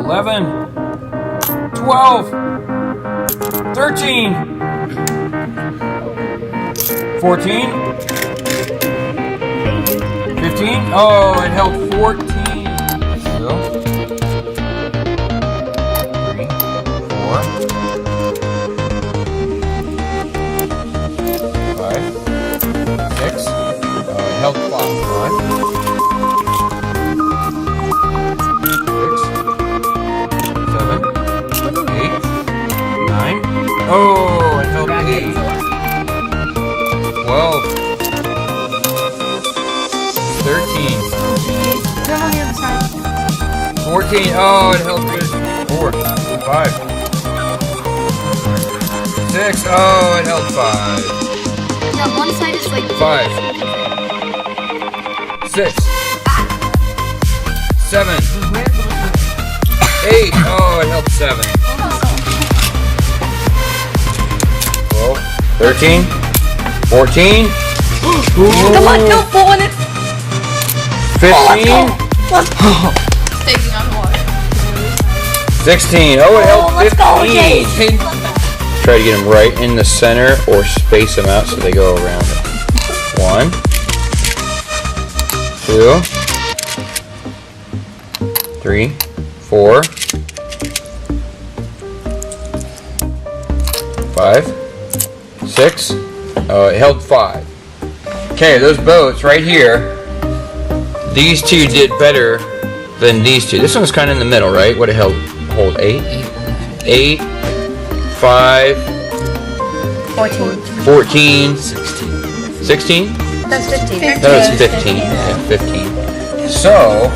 $11, $12, $13, $14, $15. Oh, it held 14. So, 3, 4, 5, 6. Oh, it held 5. 5, 6, 7, 8, 9. Oh, it held 8. 12, 13, 14. Oh, it held good. 4, 5, 6. Oh, it held 5. Yeah, one side is like 5, 6, 7, 8. Oh, it held 7. 12, 13, 14. Come on, no, pull on it. 15. taking on water. 16. Oh, it held 15. Let's go, Jay. Try to get them right in the center or space them out so they go around it. 1, 2, 3, 4, 5, 6. Oh, it held 5. Okay, those boats right here. These two did better than these two. This one's kind of in the middle, right? What it hold 8, 8, 5, 14, 16. That's 15. That was 15. Yeah, 15. So,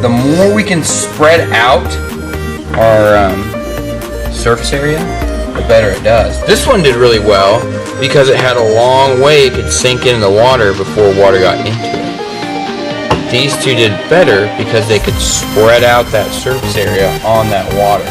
the more we can spread out our surface area, the better it does. This one did really well because it had a long way it could sink in the water before water got into it. These two did better because they could spread out that surface area on that water.